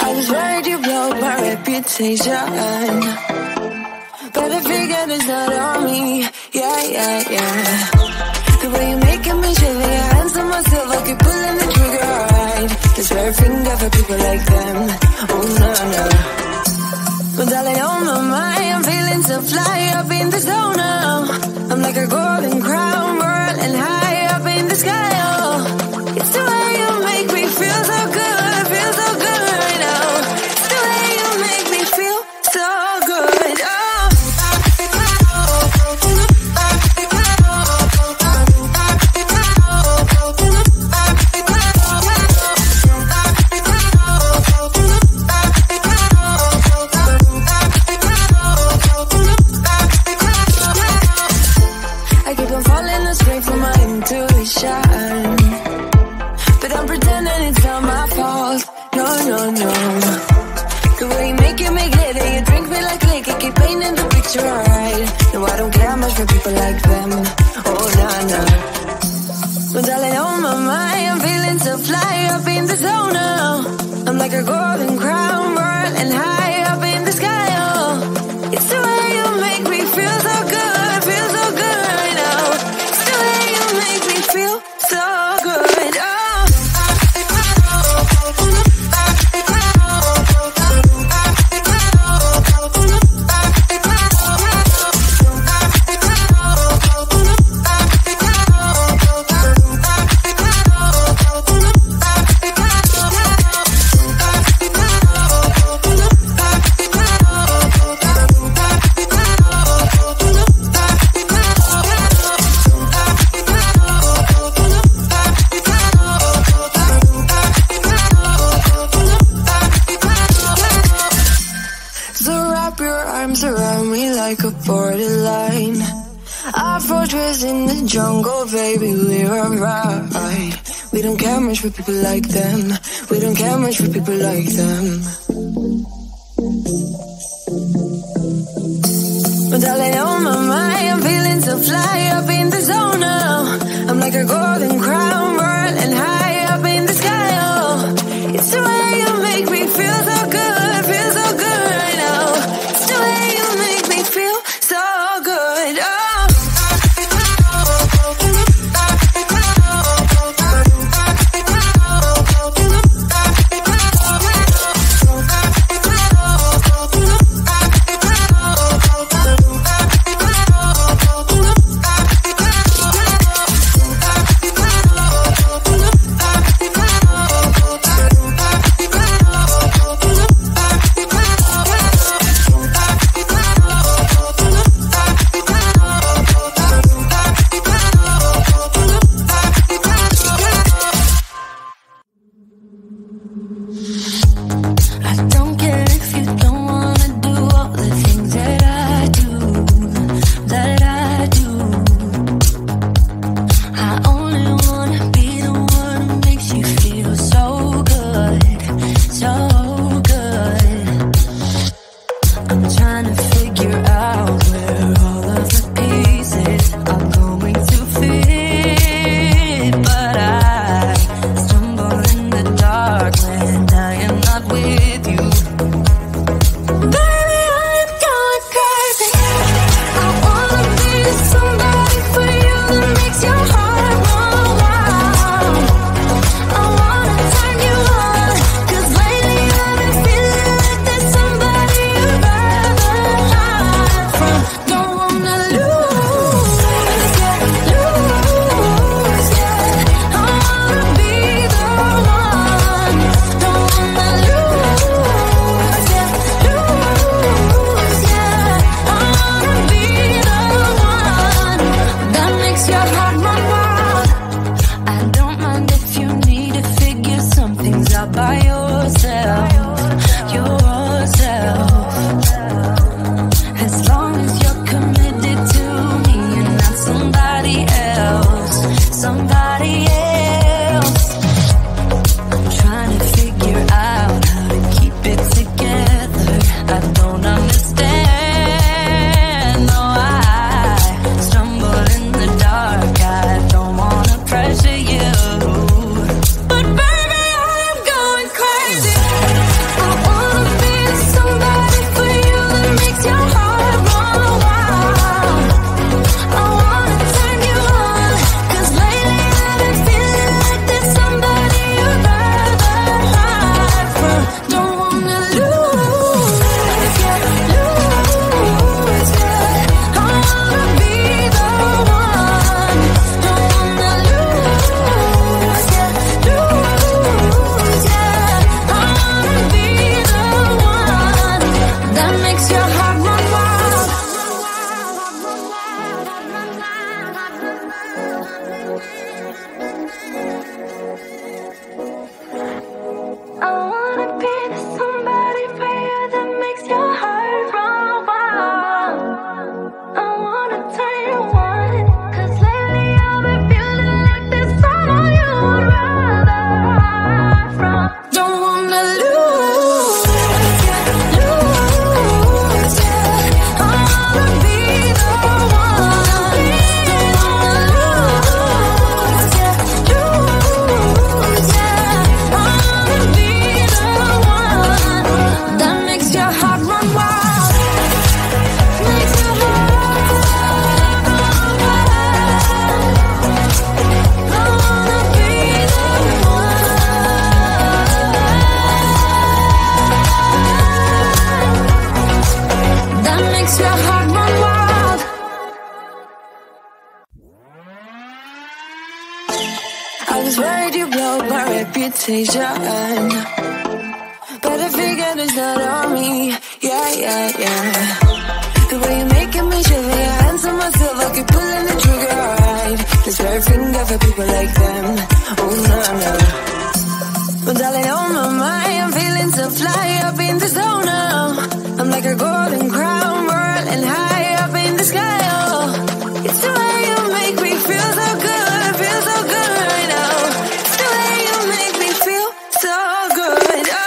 I was worried you blow my reputation. But I figured it's not on me. Yeah. The way you're making me shiver, your hands on myself, I keep pulling the trigger, alright. This rare finger for people like them. Oh no. But darling, on my mind, I'm feeling so fly up in the zone now. I'm like a golden crown, whirling high up in the sky, oh. It's the way you make me feel so good, feel so good right now. It's the way you make me feel so good, oh. But I'm pretending it's not my fault. No. The way you make it, you drink me like liquor, keep painting the picture, alright. No, I don't care much for people like them. Oh, no. But darling, on my mind, I'm feeling so fly up in the zone now. I'm like a golden crown, whirling high up in the sky, oh. It's the way you make me feel so good, feel so good right now. It's the way you make me feel so good, oh. Around me like a borderline, our fortress in the jungle, baby, we're alright. We don't care much for people like them. We don't care much for people like them. But darling, on my mind, I'm feeling so fly up in the zone now. I'm like a golden crown, whirling high up in the sky, oh. It's the way you make me feel so good, feel so good right now. It's the way you make me feel so good, oh. I was worried you blow my reputation, but I figured it's not on me. Yeah, yeah, yeah. The way you're making me shiver, your hands on my silver, keep pulling the trigger, alright. This very finger for people like them. Oh, no, no. But darling, on my mind, I'm feeling so fly up in the zone now. I'm like a golden crown, whirling high up in the sky, oh. It's the way you make me feel so good right now. It's the way you make me feel so good, oh.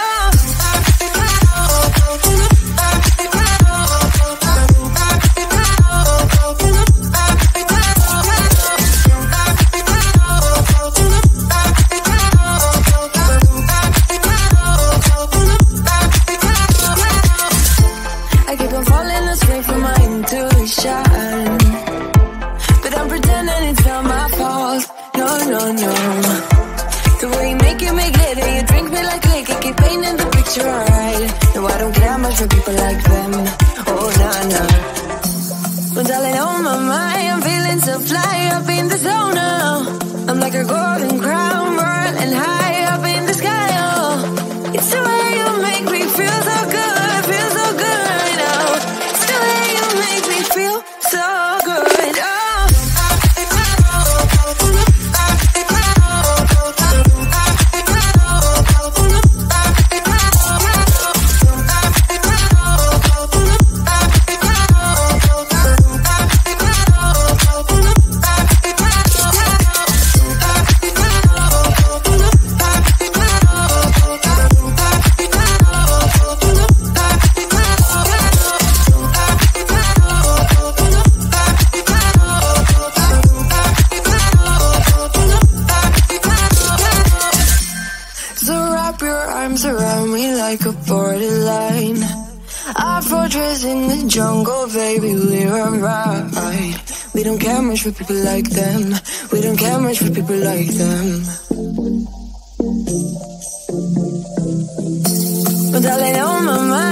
But I'm pretending it's not my fault. No, no, no. The way you make it, make glitter, you drink me like liquor, keep painting the picture, alright. No, I don't care much for people like them. Oh, nah, nah. But darling, on my mind, I'm feeling so fly up in the zone now. I'm like a golden crown, whirling high up in the sky, oh. It's the way you make me feel so good right now. It's the way you make me feel so good, oh. Around me like a borderline, our fortress in the jungle, baby, we're alright. We don't care much for people like them. We don't care much for people like them. But darling, on my mind,